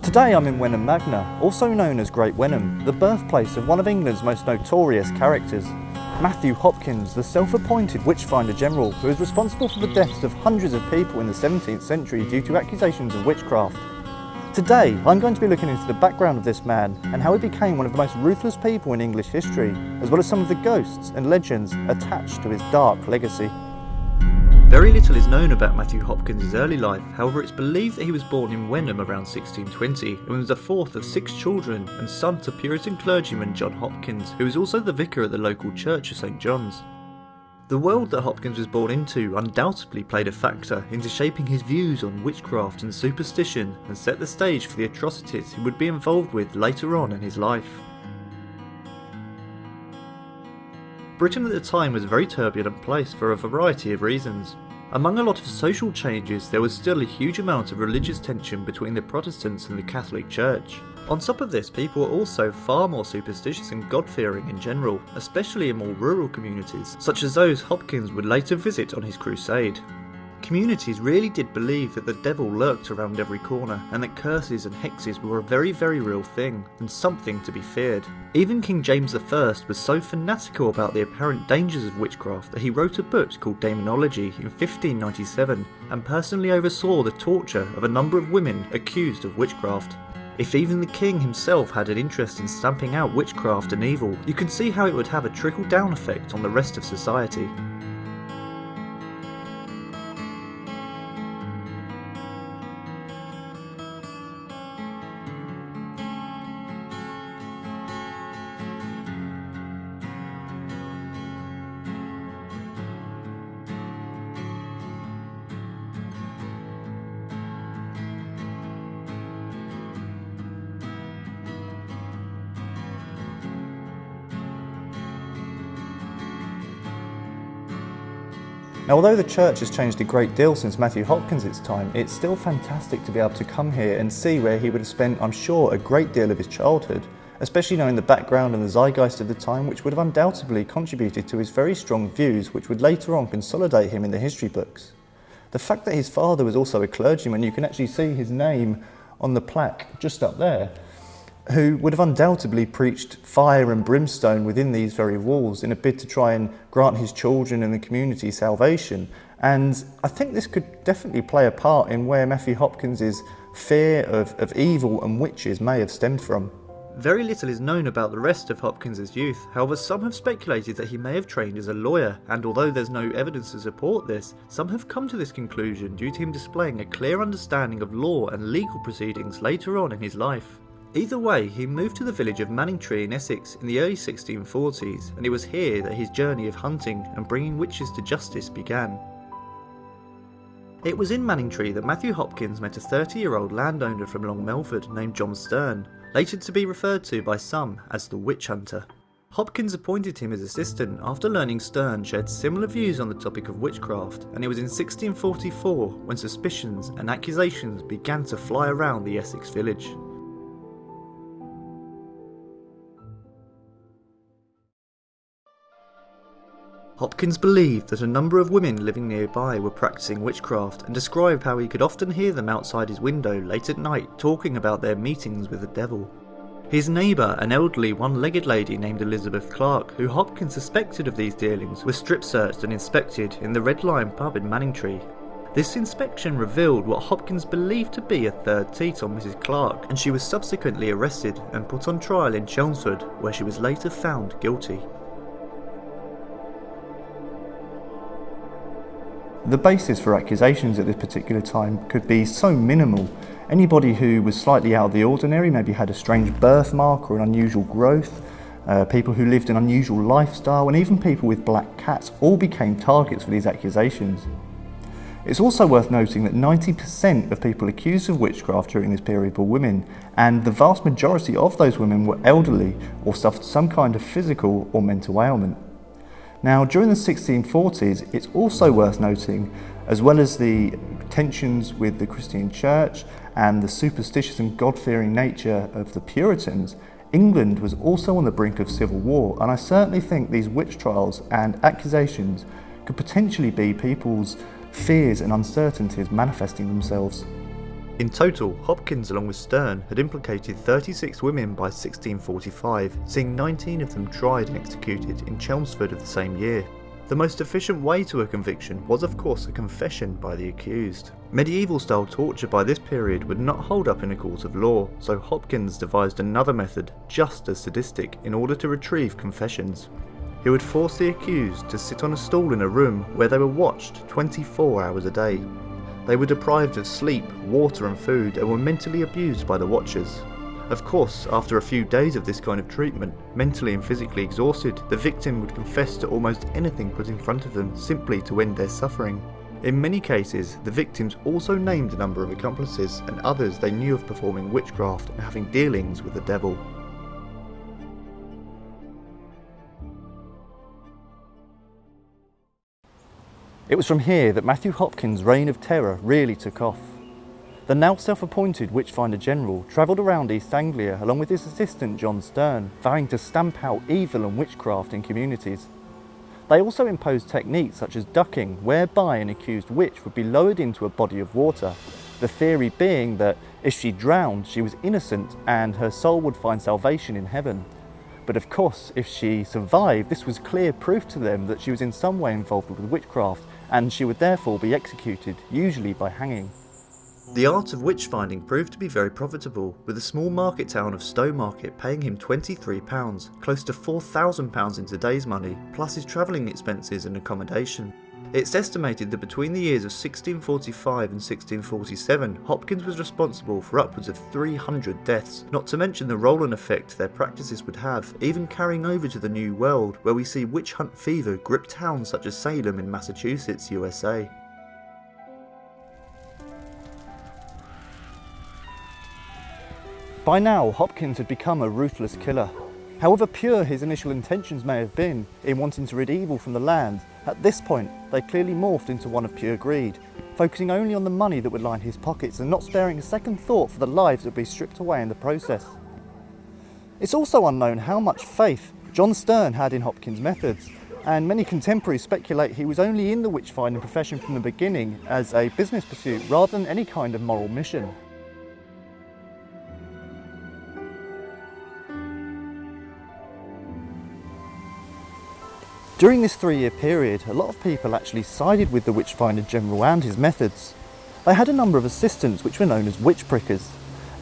Today I'm in Wenham Magna, also known as Great Wenham, the birthplace of one of England's most notorious characters, Matthew Hopkins, the self-appointed witchfinder general who is responsible for the deaths of hundreds of people in the 17th century due to accusations of witchcraft. Today I'm going to be looking into the background of this man and how he became one of the most ruthless people in English history, as well as some of the ghosts and legends attached to his dark legacy. Very little is known about Matthew Hopkins' early life. However, it's believed that he was born in Wenham around 1620 and was the fourth of 6 children and son to Puritan clergyman John Hopkins, who was also the vicar at the local church of St John's. The world that Hopkins was born into undoubtedly played a factor into shaping his views on witchcraft and superstition and set the stage for the atrocities he would be involved with later on in his life. Britain at the time was a very turbulent place for a variety of reasons. Among a lot of social changes, there was still a huge amount of religious tension between the Protestants and the Catholic Church. On top of this, people were also far more superstitious and God-fearing in general, especially in more rural communities, such as those Hopkins would later visit on his crusade. Communities really did believe that the devil lurked around every corner, and that curses and hexes were a very, very real thing, and something to be feared. Even King James I was so fanatical about the apparent dangers of witchcraft that he wrote a book called Demonology in 1597, and personally oversaw the torture of a number of women accused of witchcraft. If even the king himself had an interest in stamping out witchcraft and evil, you can see how it would have a trickle-down effect on the rest of society. Now, although the church has changed a great deal since Matthew Hopkins' time, it's still fantastic to be able to come here and see where he would have spent, I'm sure, a great deal of his childhood, especially knowing the background and the zeitgeist of the time, which would have undoubtedly contributed to his very strong views, which would later on consolidate him in the history books. The fact that his father was also a clergyman, you can actually see his name on the plaque just up there, who would have undoubtedly preached fire and brimstone within these very walls in a bid to try and grant his children and the community salvation. And I think this could definitely play a part in where Matthew Hopkins' fear of evil and witches may have stemmed from. Very little is known about the rest of Hopkins' youth. However, some have speculated that he may have trained as a lawyer, and although there's no evidence to support this, some have come to this conclusion due to him displaying a clear understanding of law and legal proceedings later on in his life. Either way, he moved to the village of Manningtree in Essex in the early 1640s, and it was here that his journey of hunting and bringing witches to justice began. It was in Manningtree that Matthew Hopkins met a 30-year-old landowner from Long Melford named John Stern, later to be referred to by some as the Witch Hunter. Hopkins appointed him as assistant after learning Stern shared similar views on the topic of witchcraft, and it was in 1644 when suspicions and accusations began to fly around the Essex village. Hopkins believed that a number of women living nearby were practicing witchcraft and described how he could often hear them outside his window late at night talking about their meetings with the devil. His neighbour, an elderly one-legged lady named Elizabeth Clark, who Hopkins suspected of these dealings, was strip-searched and inspected in the Red Lion pub in Manningtree. This inspection revealed what Hopkins believed to be a third teat on Mrs. Clark, and she was subsequently arrested and put on trial in Chelmsford, where she was later found guilty. The basis for accusations at this particular time could be so minimal. Anybody who was slightly out of the ordinary, maybe had a strange birthmark or an unusual growth, people who lived an unusual lifestyle, and even people with black cats all became targets for these accusations. It's also worth noting that 90% of people accused of witchcraft during this period were women, and the vast majority of those women were elderly or suffered some kind of physical or mental ailment. Now, during the 1640s, it's also worth noting, as well as the tensions with the Christian Church and the superstitious and God-fearing nature of the Puritans, England was also on the brink of civil war, and I certainly think these witch trials and accusations could potentially be people's fears and uncertainties manifesting themselves. In total, Hopkins along with Stern had implicated 36 women by 1645, seeing 19 of them tried and executed in Chelmsford of the same year. The most efficient way to a conviction was of course a confession by the accused. Medieval style torture by this period would not hold up in a court of law, so Hopkins devised another method just as sadistic in order to retrieve confessions. He would force the accused to sit on a stool in a room where they were watched 24 hours a day. They were deprived of sleep, water and food and were mentally abused by the watchers. Of course, after a few days of this kind of treatment, mentally and physically exhausted, the victim would confess to almost anything put in front of them simply to end their suffering. In many cases, the victims also named a number of accomplices and others they knew of performing witchcraft and having dealings with the devil. It was from here that Matthew Hopkins' reign of terror really took off. The now self-appointed Witchfinder General travelled around East Anglia along with his assistant John Stern, vowing to stamp out evil and witchcraft in communities. They also imposed techniques such as ducking, whereby an accused witch would be lowered into a body of water, the theory being that if she drowned, she was innocent and her soul would find salvation in heaven. But of course, if she survived, this was clear proof to them that she was in some way involved with witchcraft, and she would therefore be executed, usually by hanging. The art of witch-finding proved to be very profitable, with the small market town of Stowmarket paying him £23, close to £4,000 in today's money, plus his travelling expenses and accommodation. It's estimated that between the years of 1645 and 1647, Hopkins was responsible for upwards of 300 deaths, not to mention the roll-on effect their practices would have, even carrying over to the New World, where we see witch hunt fever grip towns such as Salem in Massachusetts, USA. By now, Hopkins had become a ruthless killer. However pure his initial intentions may have been in wanting to rid evil from the land, at this point they clearly morphed into one of pure greed, focusing only on the money that would line his pockets and not sparing a second thought for the lives that would be stripped away in the process. It's also unknown how much faith John Stern had in Hopkins' methods, and many contemporaries speculate he was only in the witch-finding profession from the beginning as a business pursuit rather than any kind of moral mission. During this 3-year period, a lot of people actually sided with the Witchfinder General and his methods. They had a number of assistants which were known as witch prickers.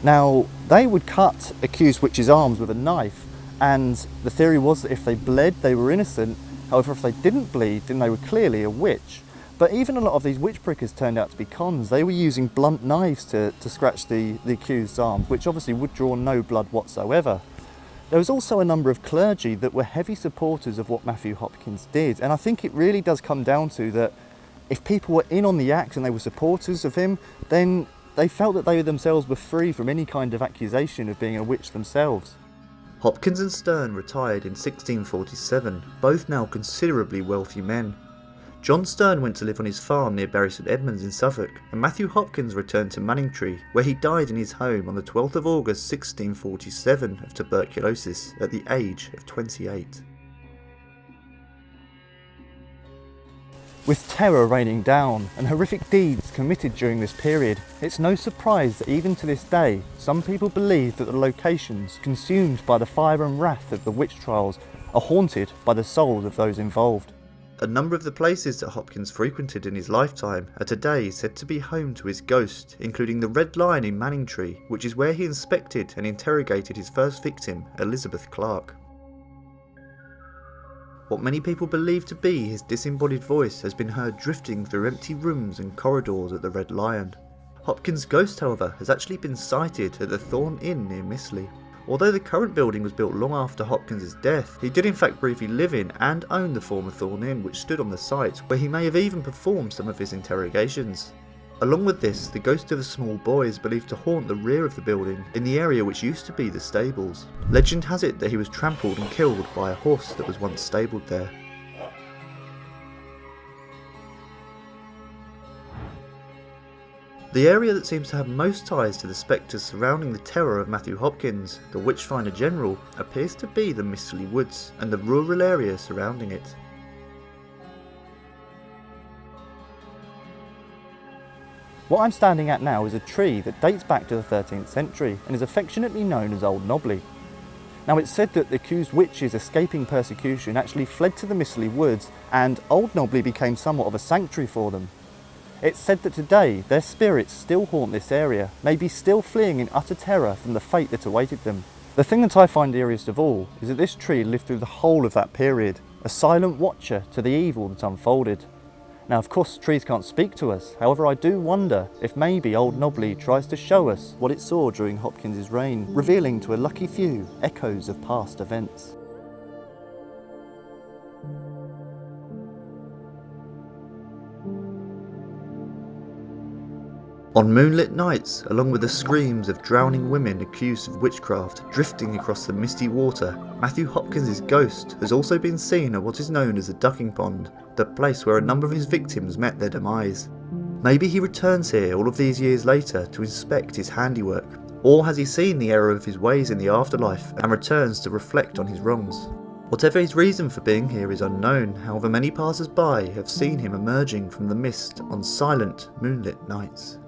Now, they would cut accused witches' arms with a knife, and the theory was that if they bled, they were innocent. However, if they didn't bleed, then they were clearly a witch. But even a lot of these witch prickers turned out to be cons. They were using blunt knives to scratch the accused's arms, which obviously would draw no blood whatsoever. There was also a number of clergy that were heavy supporters of what Matthew Hopkins did, and I think it really does come down to that if people were in on the act and they were supporters of him, then they felt that they themselves were free from any kind of accusation of being a witch themselves. Hopkins and Stern retired in 1647, both now considerably wealthy men. John Stern went to live on his farm near Bury St Edmunds in Suffolk, and Matthew Hopkins returned to Manningtree, where he died in his home on the 12th of August 1647 of tuberculosis at the age of 28. With terror raining down and horrific deeds committed during this period, it's no surprise that even to this day, some people believe that the locations consumed by the fire and wrath of the witch trials are haunted by the souls of those involved. A number of the places that Hopkins frequented in his lifetime are today said to be home to his ghost, including the Red Lion in Manningtree, which is where he inspected and interrogated his first victim, Elizabeth Clark. What many people believe to be his disembodied voice has been heard drifting through empty rooms and corridors at the Red Lion. Hopkins' ghost, however, has actually been sighted at the Thorn Inn near Missley. Although the current building was built long after Hopkins' death, he did in fact briefly live in and own the former Thorn Inn, which stood on the site, where he may have even performed some of his interrogations. Along with this, the ghost of a small boy is believed to haunt the rear of the building, in the area which used to be the stables. Legend has it that he was trampled and killed by a horse that was once stabled there. The area that seems to have most ties to the spectres surrounding the terror of Matthew Hopkins, the Witchfinder General, appears to be the Missley Woods and the rural area surrounding it. What I'm standing at now is a tree that dates back to the 13th century and is affectionately known as Old Knobley. Now, it's said that the accused witches escaping persecution actually fled to the Mistley Woods, and Old Knobley became somewhat of a sanctuary for them. It's said that today their spirits still haunt this area, maybe still fleeing in utter terror from the fate that awaited them. The thing that I find eeriest of all is that this tree lived through the whole of that period, a silent watcher to the evil that unfolded. Now, of course, trees can't speak to us. However, I do wonder if maybe Old Knobley tries to show us what it saw during Hopkins' reign, revealing to a lucky few echoes of past events. On moonlit nights, along with the screams of drowning women accused of witchcraft drifting across the misty water, Matthew Hopkins' ghost has also been seen at what is known as the ducking pond, the place where a number of his victims met their demise. Maybe he returns here all of these years later to inspect his handiwork, or has he seen the error of his ways in the afterlife and returns to reflect on his wrongs? Whatever his reason for being here is unknown, however many passers-by have seen him emerging from the mist on silent moonlit nights.